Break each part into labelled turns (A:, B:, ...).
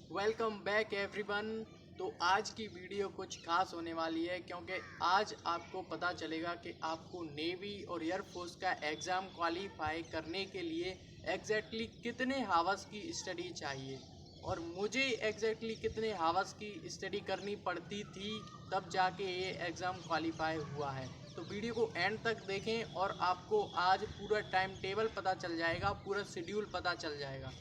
A: Welcome back everyone. तो आज की वीडियो कुछ खास होने वाली है क्योंकि आज आपको पता चलेगा कि आपको नेवी और एयरफोर्स का एग्ज़ाम क्वालिफाई करने के लिए एग्जैक्टली कितने हावर्स की स्टडी चाहिए और मुझे एग्जैक्टली कितने हावर्स की स्टडी करनी पड़ती थी तब जाके ये एग्ज़ाम क्वालिफाई हुआ है। तो वीडियो को एंड तक देखें और आपको आज पूरा टाइम टेबल पता चल जाएगा, पूरा शेड्यूल पता चल जाएगा।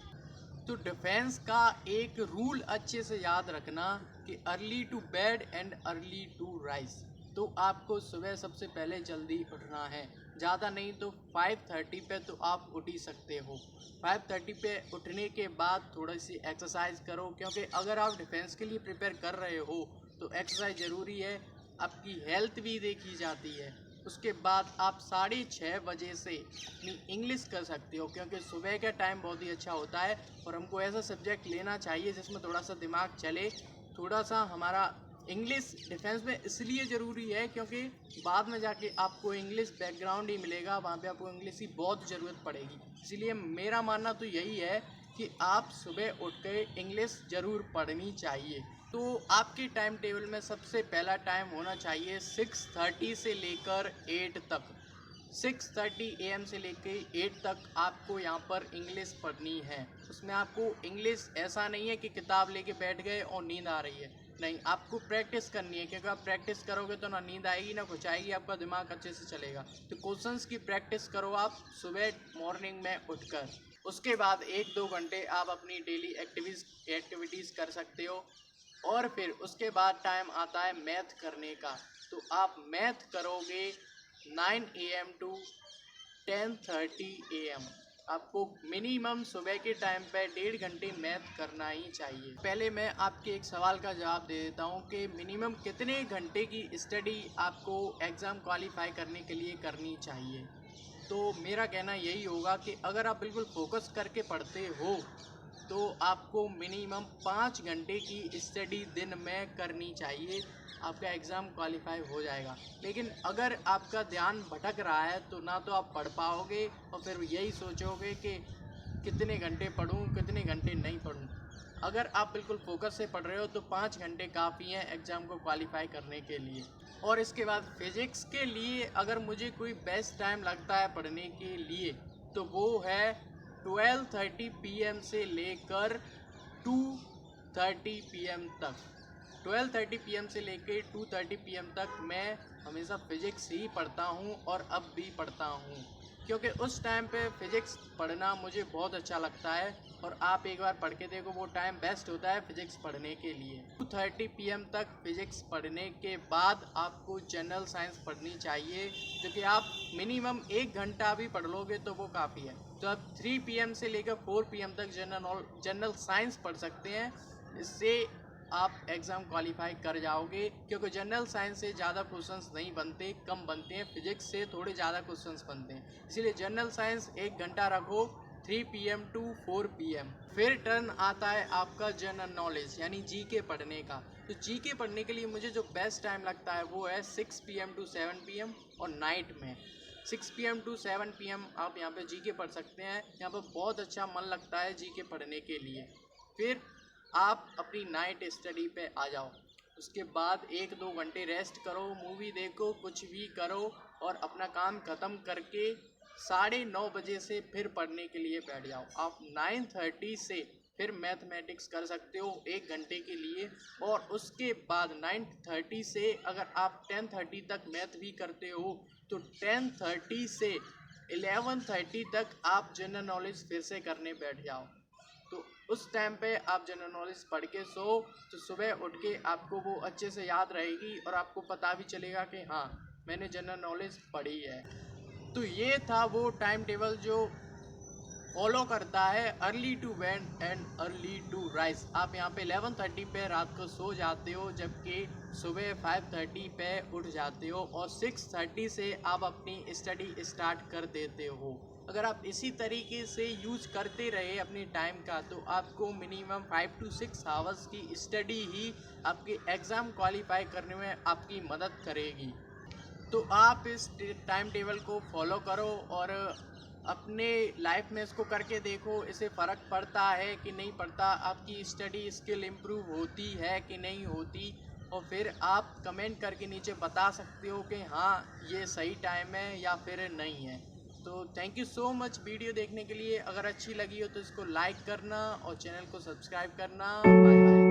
A: तो डिफेंस का एक रूल अच्छे से याद रखना कि early to bed and early to rise. तो आपको सुबह सबसे पहले जल्दी उठना है, ज़्यादा नहीं तो 5:30 पे तो आप उठ ही सकते हो। 5:30 पे उठने के बाद थोड़ी सी एक्सरसाइज करो क्योंकि अगर आप डिफेंस के लिए प्रिपेयर कर रहे हो तो एक्सरसाइज ज़रूरी है। आपकी हेल्थ भी देखी जाती है। उसके बाद आप 6:30 बजे से अपनी इंग्लिश कर सकते हो क्योंकि सुबह का टाइम बहुत ही अच्छा होता है और हमको ऐसा सब्जेक्ट लेना चाहिए जिसमें थोड़ा सा दिमाग चले, थोड़ा सा हमारा इंग्लिश डिफेंस में इसलिए ज़रूरी है क्योंकि बाद में जाके आपको इंग्लिश बैकग्राउंड ही मिलेगा, वहाँ पे आपको इंग्लिश की बहुत ज़रूरत पड़ेगी। इसलिए मेरा मानना तो यही है कि आप सुबह उठ के इंग्लिश ज़रूर पढ़नी चाहिए। तो आपके टाइम टेबल में सबसे पहला टाइम होना चाहिए 6:30 से लेकर 8 तक। 6:30 AM से लेकर 8 तक आपको यहाँ पर इंग्लिश पढ़नी है। उसमें आपको इंग्लिश ऐसा नहीं है कि किताब लेके बैठ गए और नींद आ रही है, नहीं, आपको प्रैक्टिस करनी है क्योंकि आप प्रैक्टिस करोगे तो ना नींद आएगी ना कुछ आएगी, आपका दिमाग अच्छे से चलेगा। तो क्वेश्चंस की प्रैक्टिस करो आप सुबह मॉर्निंग में उठकर। उसके बाद 1-2 घंटे आप अपनी डेली एक्टिविटीज़ कर सकते हो और फिर उसके बाद टाइम आता है मैथ करने का। तो आप मैथ करोगे 9 AM टू 10:30 AM। आपको मिनिमम सुबह के टाइम पे 1.5 घंटे मैथ करना ही चाहिए। पहले मैं आपके एक सवाल का जवाब दे देता हूँ कि मिनिमम कितने घंटे की स्टडी आपको एग्ज़ाम क्वालिफाई करने के लिए करनी चाहिए। तो मेरा कहना यही होगा कि अगर आप बिल्कुल फोकस करके पढ़ते हो तो आपको मिनिमम 5 घंटे की स्टडी दिन में करनी चाहिए, आपका एग्ज़ाम क्वालिफाई हो जाएगा। लेकिन अगर आपका ध्यान भटक रहा है तो ना तो आप पढ़ पाओगे और फिर यही सोचोगे कि कितने घंटे पढूं कितने घंटे नहीं पढूं। अगर आप बिल्कुल फोकस से पढ़ रहे हो तो 5 घंटे काफ़ी हैं एग्ज़ाम को क्वालिफाई करने के लिए। और इसके बाद फिज़िक्स के लिए अगर मुझे कोई बेस्ट टाइम लगता है पढ़ने के लिए तो वो है 12:30 PM से लेकर 2:30 PM तक। 12:30 PM से लेकर 2:30 PM तक मैं हमेशा फ़िज़िक्स ही पढ़ता हूँ और अब भी पढ़ता हूँ क्योंकि उस टाइम पे फ़िज़िक्स पढ़ना मुझे बहुत अच्छा लगता है और आप एक बार पढ़ के देखो, वो टाइम बेस्ट होता है फ़िज़िक्स पढ़ने के लिए। 2:30 PM तक फ़िज़िक्स पढ़ने के बाद आपको जनरल साइंस पढ़नी चाहिए जो कि आप मिनिमम 1 घंटा भी पढ़ लोगे तो वो काफ़ी है। तो आप 3 PM से लेकर 4 PM तक जनरल साइंस पढ़ सकते हैं। इससे आप एग्ज़ाम क्वालिफाई कर जाओगे क्योंकि जनरल साइंस से ज़्यादा क्वेश्चंस नहीं बनते, कम बनते हैं। फिजिक्स से थोड़े ज़्यादा क्वेश्चंस बनते हैं, इसीलिए जनरल साइंस 1 घंटा रखो 3 PM टू 4 PM। फिर टर्न आता है आपका जनरल नॉलेज यानी जीके पढ़ने का। तो जीके पढ़ने के लिए मुझे जो बेस्ट टाइम लगता है वो है 6 PM टू 7 PM और नाइट में 6 PM टू 7 PM आप यहाँ पे जीके पढ़ सकते हैं। यहाँ पर बहुत अच्छा मन लगता है जीके पढ़ने के लिए। फिर आप अपनी नाइट स्टडी पे आ जाओ। उसके बाद 1-2 घंटे रेस्ट करो, मूवी देखो, कुछ भी करो और अपना काम ख़त्म करके 9:30 बजे से फिर पढ़ने के लिए बैठ जाओ। आप 9:30 से फिर मैथमेटिक्स कर सकते हो 1 घंटे के लिए और उसके बाद 9:30 से अगर आप 10:30 तक मैथ भी करते हो तो 10:30 से 11:30 तक आप जनरल नॉलेज फिर से करने बैठ जाओ। तो उस टाइम पे आप जनरल नॉलेज पढ़ के सो तो सुबह उठ के आपको वो अच्छे से याद रहेगी और आपको पता भी चलेगा कि हाँ, मैंने जनरल नॉलेज पढ़ी है। तो ये था वो टाइम टेबल जो फॉलो करता है early to bed and early to rise. आप यहाँ पे 11:30 पे रात को सो जाते हो जबकि सुबह 5:30 पे उठ जाते हो और 6:30 से आप अपनी स्टडी स्टार्ट कर देते हो। अगर आप इसी तरीके से यूज करते रहे अपने टाइम का तो आपको मिनिमम 5 to 6 आवर्स की स्टडी ही आपके एग्ज़ाम क्वालिफाई करने में आपकी मदद करेगी। तो आप इस टाइम टेबल को फॉलो करो और अपने लाइफ में इसको करके देखो, इससे फ़र्क पड़ता है कि नहीं पड़ता, आपकी स्टडी स्किल इम्प्रूव होती है कि नहीं होती। और फिर आप कमेंट करके नीचे बता सकते हो कि हाँ ये सही टाइम है या फिर नहीं है। तो thank you so much video देखने के लिए। अगर अच्छी लगी हो तो इसको लाइक करना और चैनल को सब्सक्राइब करना। Bye bye.